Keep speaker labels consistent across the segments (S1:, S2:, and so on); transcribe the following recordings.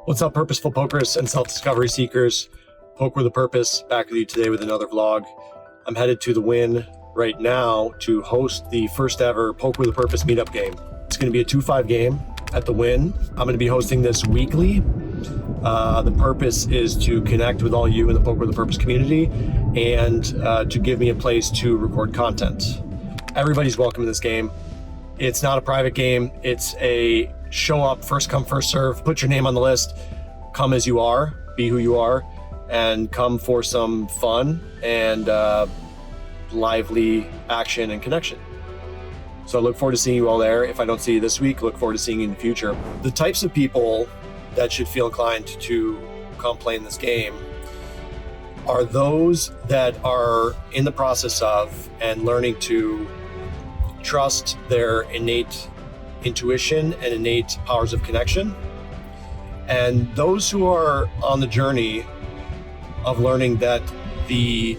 S1: What's up, purposeful pokerists and self-discovery seekers? Poke with a Purpose, back with you today with another vlog. I'm headed to the Wynn right now to host the first ever Poke with a Purpose meetup game. It's going to be a 2-5 game at the Wynn. I'm going to be hosting this weekly. The purpose is to connect with all you in the Poke with a Purpose community and to give me a place to record content. Everybody's welcome in this game. It's not a private game. It's a show up, first come, first serve, put your name on the list, come as you are, be who you are, and come for some fun and lively action and connection. So I look forward to seeing you all there. If I don't see you this week, look forward to seeing you in the future. The types of people that should feel inclined to come play in this game are those that are in the process of and learning to trust their innate intuition and innate powers of connection. And those who are on the journey of learning that the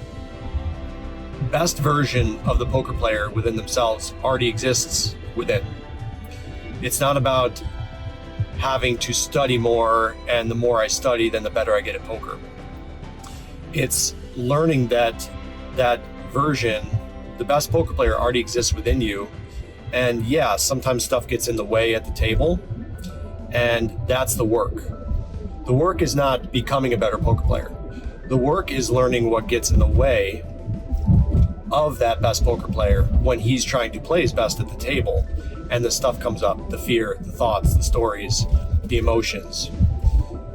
S1: best version of the poker player within themselves already exists within. It's not about having to study more, and the more I study, then the better I get at poker. It's learning that that version, the best poker player, already exists within you. And yeah, sometimes stuff gets in the way at the table, and that's the work. The work is not becoming a better poker player. The work is learning what gets in the way of that best poker player when he's trying to play his best at the table, and the stuff comes up, the fear, the thoughts, the stories, the emotions.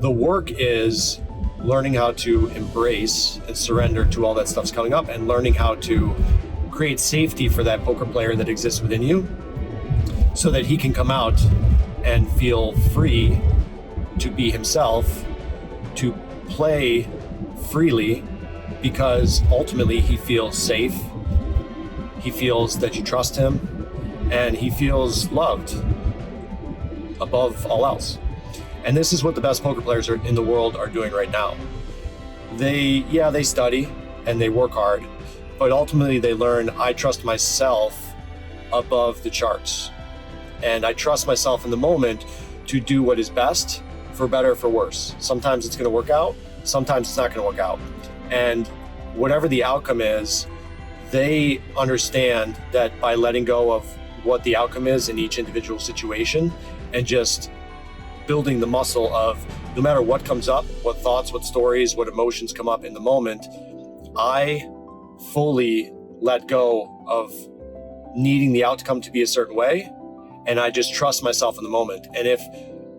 S1: The work is learning how to embrace and surrender to all that stuff's coming up, and learning how to create safety for that poker player that exists within you so that he can come out and feel free to be himself, to play freely, because ultimately he feels safe, he feels that you trust him, and he feels loved above all else. And this is what the best poker players in the world are doing right now. They study and they work hard, but ultimately they learn, I trust myself above the charts. And I trust myself in the moment to do what is best, for better or for worse. Sometimes it's gonna work out, sometimes it's not gonna work out. And whatever the outcome is, they understand that by letting go of what the outcome is in each individual situation and just building the muscle of, no matter what comes up, what thoughts, what stories, what emotions come up in the moment, I fully let go of needing the outcome to be a certain way, and I just trust myself in the moment. And if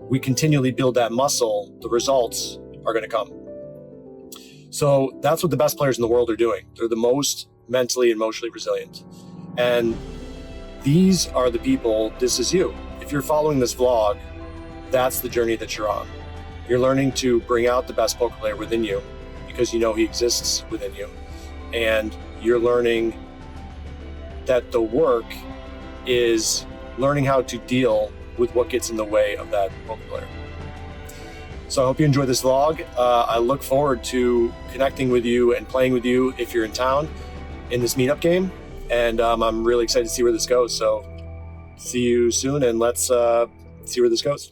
S1: we continually build that muscle, the results are going to come. So that's what the best players in the world are doing. They're the most mentally and emotionally resilient. And these are the people, this is you. If you're following this vlog, that's the journey that you're on. You're learning to bring out the best poker player within you because you know he exists within you. And you're learning that the work is learning how to deal with what gets in the way of that poker player. So I hope you enjoyed this vlog. I look forward to connecting with you and playing with you if you're in town in this meetup game. And I'm really excited to see where this goes. So see you soon, and let's see where this goes.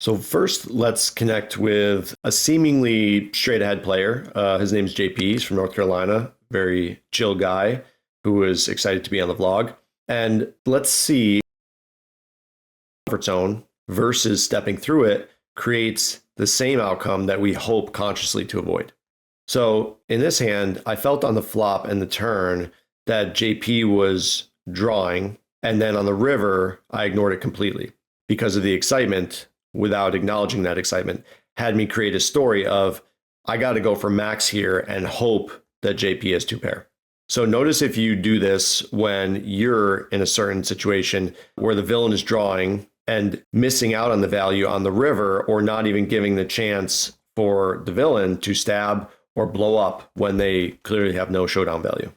S1: So first, let's connect with a seemingly straight ahead player. His name's JP. He's from North Carolina. Very chill guy who is excited to be on the vlog. And let's see, comfort zone versus stepping through it creates the same outcome that we hope consciously to avoid. So in this hand, I felt on the flop and the turn that JP was drawing. And then on the river, I ignored it completely because of the excitement. Without acknowledging that excitement, had me create a story of, I got to go for max here and hope that JP has 2 pair. So notice if you do this when you're in a certain situation where the villain is drawing and missing out on the value on the river, or not even giving the chance for the villain to stab or blow up when they clearly have no showdown value.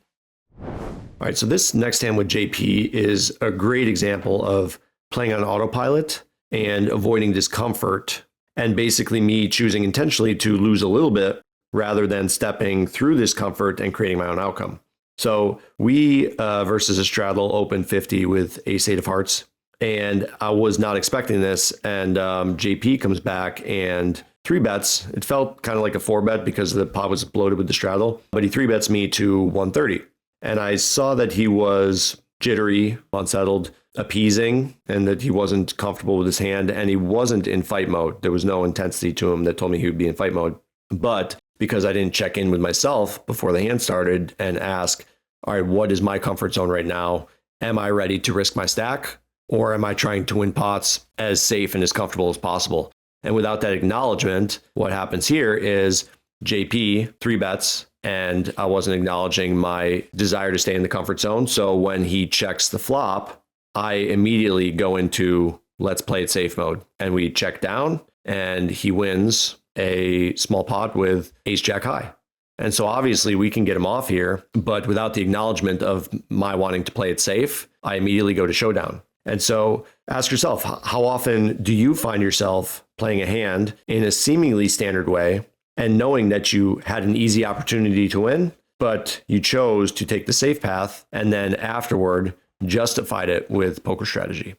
S1: All right, so this next hand with JP is a great example of playing on autopilot and avoiding discomfort, and basically me choosing intentionally to lose a little bit rather than stepping through discomfort and creating my own outcome. So we versus a straddle open 50 with ace-8 of hearts, and I was not expecting this, and JP comes back and 3-bets. It felt kind of like a 4-bet because the pot was bloated with the straddle, but he 3-bets me to 130. And I saw that he was jittery, unsettled, appeasing, and that he wasn't comfortable with his hand, and he wasn't in fight mode. There was no intensity to him that told me he would be in fight mode. But because I didn't check in with myself before the hand started and ask, all right, what is my comfort zone right now? Am I ready to risk my stack? Or am I trying to win pots as safe and as comfortable as possible? And without that acknowledgement, what happens here is JP 3-bets, and I wasn't acknowledging my desire to stay in the comfort zone. So when he checks the flop, I immediately go into let's play it safe mode. And we check down, and he wins a small pot with ace jack high. And so obviously we can get him off here, but without the acknowledgement of my wanting to play it safe, I immediately go to showdown. And so ask yourself, how often do you find yourself playing a hand in a seemingly standard way and knowing that you had an easy opportunity to win, but you chose to take the safe path and then afterward justified it with poker strategy?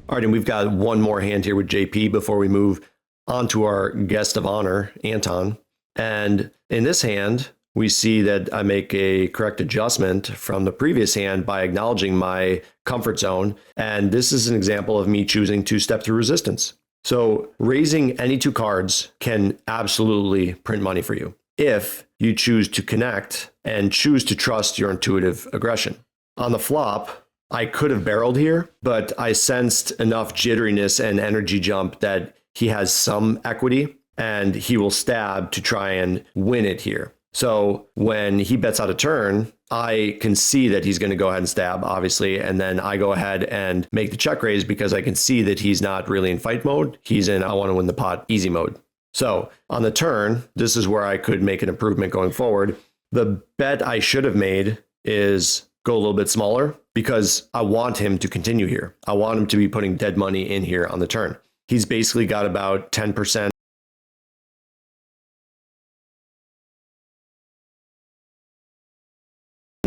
S1: All right, and we've got one more hand here with JP before we move on to our guest of honor, Anton. And in this hand, we see that I make a correct adjustment from the previous hand by acknowledging my comfort zone. And this is an example of me choosing to step through resistance. So raising any 2 cards can absolutely print money for you if you choose to connect and choose to trust your intuitive aggression. On the flop, I could have barreled here, but I sensed enough jitteriness and energy jump that he has some equity and he will stab to try and win it here. So when he bets out a turn, I can see that he's going to go ahead and stab, obviously, and then I go ahead and make the check raise because I can see that he's not really in fight mode. He's in I want to win the pot easy mode. So on the turn, this is where I could make an improvement going forward. The bet I should have made is go a little bit smaller because I want him to continue here. I want him to be putting dead money in here on the turn. He's basically got about 10%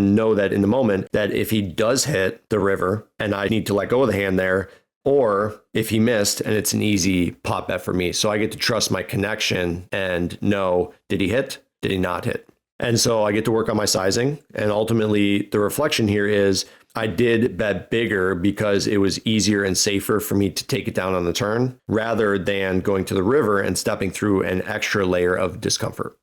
S1: know that in the moment that if he does hit the river and I need to let go of the hand there, or if he missed and it's an easy pot bet for me. So I get to trust my connection and know, did he hit? Did he not hit? And so I get to work on my sizing. And ultimately the reflection here is I did bet bigger because it was easier and safer for me to take it down on the turn rather than going to the river and stepping through an extra layer of discomfort.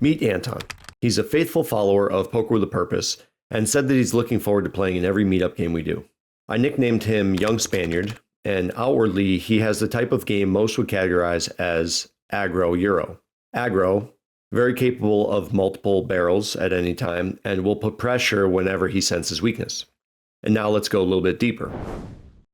S1: Meet Anton. He's a faithful follower of Poker with a Purpose and said that he's looking forward to playing in every meetup game we do. I nicknamed him Young Spaniard, and outwardly he has the type of game most would categorize as aggro Euro. Aggro, very capable of multiple barrels at any time, and will put pressure whenever he senses weakness. And now let's go a little bit deeper.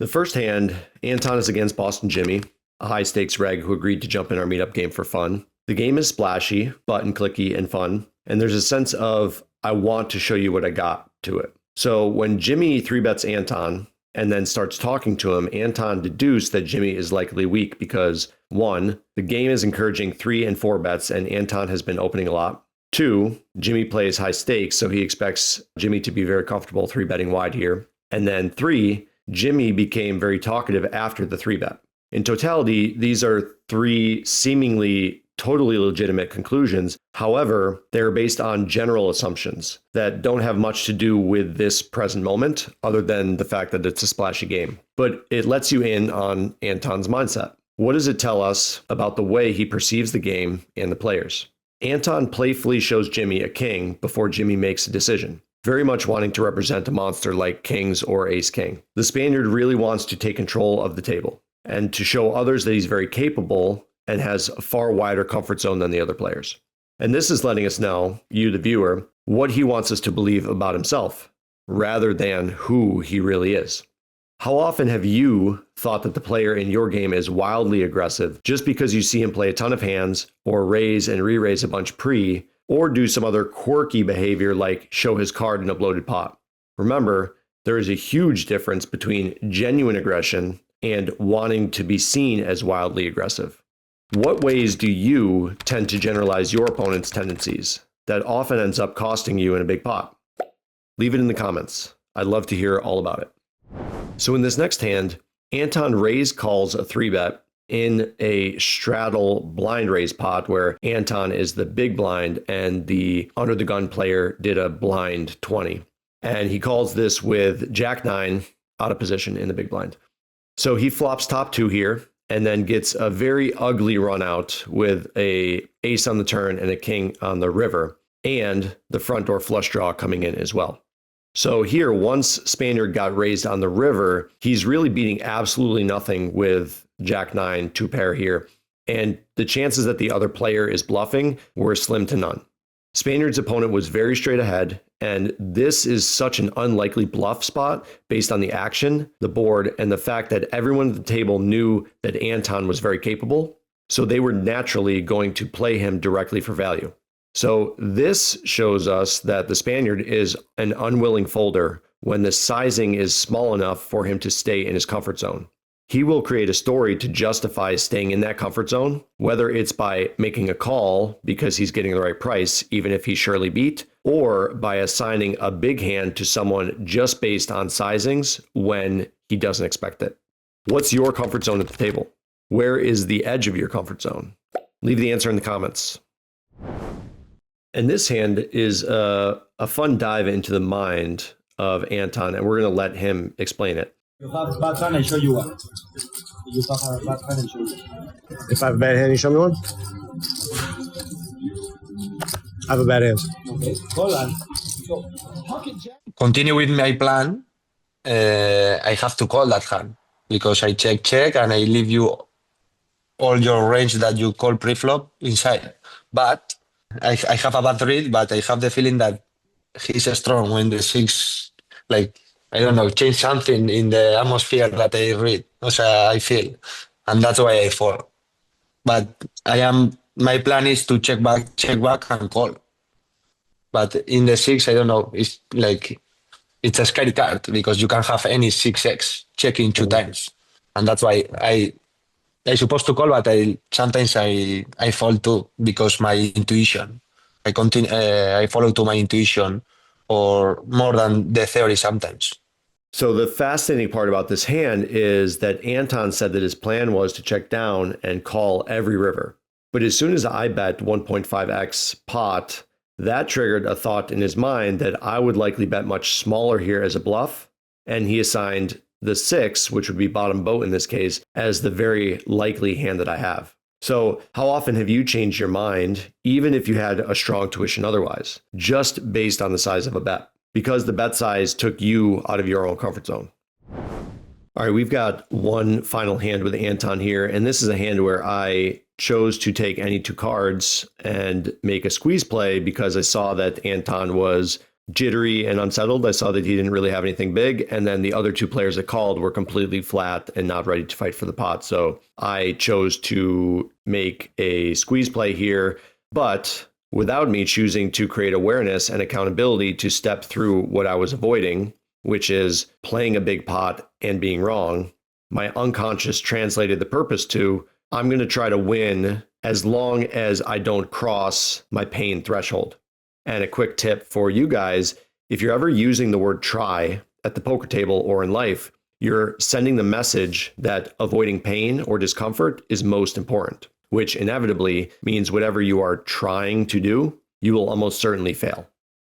S1: The first hand, Anton is against Boston Jimmy, a high stakes reg who agreed to jump in our meetup game for fun. The game is splashy, button clicky, and fun. And there's a sense of, I want to show you what I got to it. So when Jimmy 3-bets Anton and then starts talking to him, Anton deduced that Jimmy is likely weak because 1, the game is encouraging 3 and 4 bets and Anton has been opening a lot. 2, Jimmy plays high stakes, so he expects Jimmy to be very comfortable 3-betting wide here. And then 3, Jimmy became very talkative after the 3-bet. In totality, these are 3 seemingly totally legitimate conclusions. However, they're based on general assumptions that don't have much to do with this present moment other than the fact that it's a splashy game. But it lets you in on Anton's mindset. What does it tell us about the way he perceives the game and the players? Anton playfully shows Jimmy a king before Jimmy makes a decision, very much wanting to represent a monster like kings or ace king. The Spaniard really wants to take control of the table and to show others that he's very capable and has a far wider comfort zone than the other players. And this is letting us know, you the viewer, what he wants us to believe about himself, rather than who he really is. How often have you thought that the player in your game is wildly aggressive just because you see him play a ton of hands or raise and re-raise a bunch pre, or do some other quirky behavior like show his card in a bloated pot? Remember, there is a huge difference between genuine aggression and wanting to be seen as wildly aggressive. What ways do you tend to generalize your opponent's tendencies that often ends up costing you in a big pot? Leave it in the comments. I'd love to hear all about it. So in this next hand, Anton raise calls a 3-bet in a straddle blind raise pot where Anton is the big blind and the under the gun player did a blind 20. And he calls this with Jack 9 out of position in the big blind. So he flops top 2 here and then gets a very ugly run out with a ace on the turn and a king on the river and the front door flush draw coming in as well. So here, once Spaniard got raised on the river, he's really beating absolutely nothing with Jack 9 2 pair here. And the chances that the other player is bluffing were slim to none. Spaniard's opponent was very straight ahead, and this is such an unlikely bluff spot based on the action, the board, and the fact that everyone at the table knew that Anton was very capable. So they were naturally going to play him directly for value. So this shows us that the Spaniard is an unwilling folder when the sizing is small enough for him to stay in his comfort zone. He will create a story to justify staying in that comfort zone, whether it's by making a call because he's getting the right price, even if he's surely beat, or by assigning a big hand to someone just based on sizings when he doesn't expect it. What's your comfort zone at the table? Where is the edge of your comfort zone? Leave the answer in the comments. And this hand is a fun dive into the mind of Anton, and we're going to let him explain it.
S2: You have bad hand, I show you one. You have a bad hand, I show you.
S3: If I have a bad hand, you show me one? I have a bad hand.
S2: Okay, hold on. So,
S4: Continue with my plan. I have to call that hand because I check, and I leave you all your range that you call pre-flop inside. But I have a bad read, but I have the feeling that he's strong when the 6, like, I don't know, change something in the atmosphere that I read. I feel. And that's why I fall. But my plan is to check back and call. But in the 6, I don't know, it's like, it's a scary card because you can have any 6x checking 2 times. And that's why I supposed to call, but sometimes I fall too because my intuition. I follow to my intuition or more than the theory sometimes.
S1: So the fascinating part about this hand is that Anton said that his plan was to check down and call every river. But as soon as I bet 1.5x pot, that triggered a thought in his mind that I would likely bet much smaller here as a bluff. And he assigned the 6, which would be bottom boat in this case, as the very likely hand that I have. So how often have you changed your mind, even if you had a strong tuition otherwise, just based on the size of a bet, because the bet size took you out of your own comfort zone? All right, we've got one final hand with Anton here, and this is a hand where I chose to take any 2 cards and make a squeeze play because I saw that Anton was jittery and unsettled. I saw that he didn't really have anything big, and then the other 2 players that called were completely flat and not ready to fight for the pot. So I chose to make a squeeze play here, but without me choosing to create awareness and accountability to step through what I was avoiding, which is playing a big pot and being wrong. My unconscious translated the purpose to, I'm going to try to win as long as I don't cross my pain threshold. And a quick tip for you guys, if you're ever using the word try at the poker table or in life, you're sending the message that avoiding pain or discomfort is most important, which inevitably means whatever you are trying to do, you will almost certainly fail.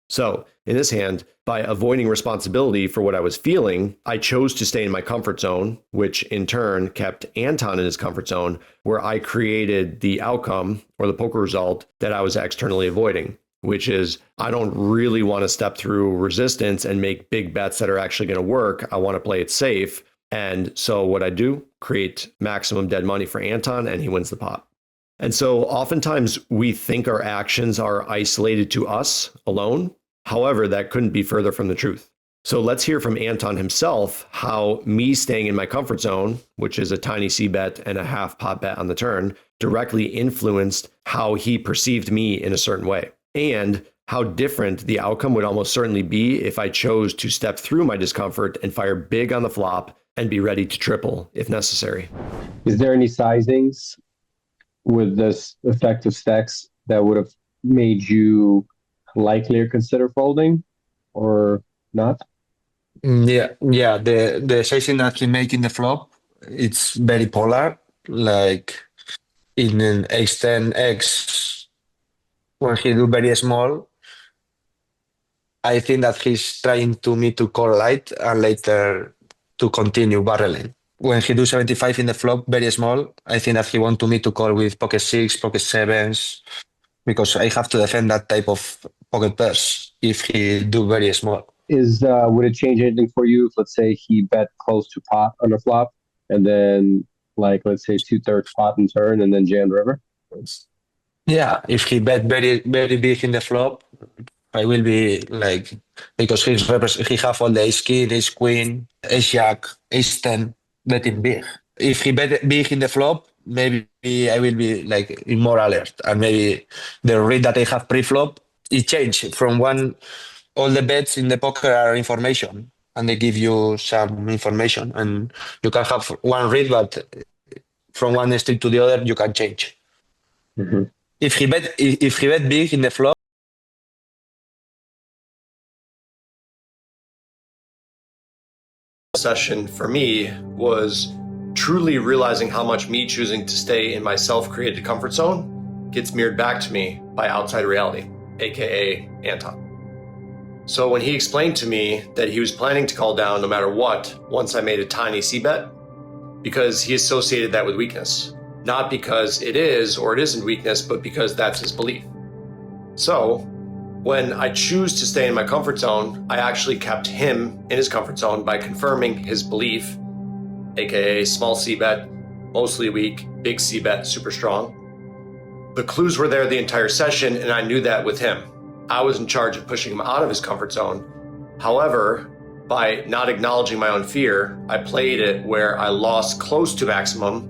S1: So in this hand, by avoiding responsibility for what I was feeling, I chose to stay in my comfort zone, which in turn kept Anton in his comfort zone, where I created the outcome or the poker result that I was externally avoiding, which is I don't really want to step through resistance and make big bets that are actually going to work. I want to play it safe. And so what I do, create maximum dead money for Anton, and he wins the pot. And so oftentimes we think our actions are isolated to us alone. However, that couldn't be further from the truth. So let's hear from Anton himself how me staying in my comfort zone, which is a tiny C bet and a half pot bet on the turn, directly influenced how he perceived me in a certain way, and how different the outcome would almost certainly be if I chose to step through my discomfort and fire big on the flop and be ready to triple if necessary.
S5: Is there any sizings with this effective stacks that would have made you likelier consider folding or not?
S4: Yeah. The sizing that he make in the flop, it's very polar. Like in an X10X, when he do very small, I think that he's trying to me to call light and later to continue barreling. When he do 75 in the flop, very small, I think that he want to me to call with pocket six, pocket sevens, because I have to defend that type of pocket pairs if he do very small.
S5: Would it change anything for you if, let's say, he bet close to pot on the flop and then, like, let's say 2/3 pot and turn and then jam river?
S4: Yeah, if he bet very very big in the flop, I will be like, because he have all the ace king, ace queen, ace jack, ace 10 betting big. If he bet big in the flop, maybe I will be like in more alert, and maybe the read that I have pre-flop it change from one. All the bets in the poker are information, and they give you some information, and you can have one read, but from one street to the other you can change.
S5: Mm-hmm.
S4: If he bet big in the flop.
S1: Session for me was truly realizing how much me choosing to stay in my self-created comfort zone gets mirrored back to me by outside reality, aka Anton. So when he explained to me that he was planning to call down no matter what once I made a tiny C bet, because he associated that with weakness, not because it is or it isn't weakness, but because that's his belief. So when I choose to stay in my comfort zone, I actually kept him in his comfort zone by confirming his belief, aka small C bet, mostly weak, big C bet, super strong. The clues were there the entire session, and I knew that with him. I was in charge of pushing him out of his comfort zone. However, by not acknowledging my own fear, I played it where I lost close to maximum,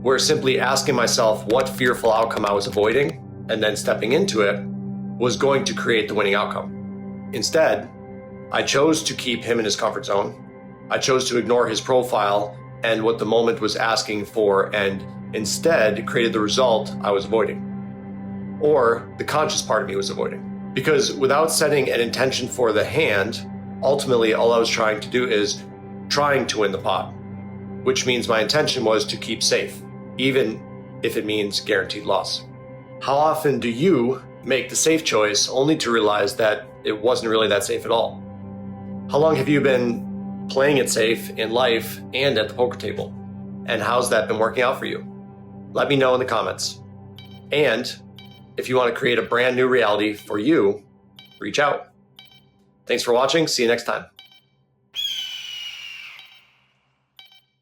S1: where simply asking myself what fearful outcome I was avoiding and then stepping into it was going to create the winning outcome. Instead, I chose to keep him in his comfort zone. I chose to ignore his profile and what the moment was asking for, and instead created the result I was avoiding, or the conscious part of me was avoiding. Because without setting an intention for the hand, ultimately all I was trying to do is trying to win the pot, which means my intention was to keep safe, even if it means guaranteed loss. How often do you make the safe choice only to realize that it wasn't really that safe at all? How long have you been playing it safe in life and at the poker table? And how's that been working out for you? Let me know in the comments. And if you want to create a brand new reality for you, reach out. Thanks for watching. See you next time.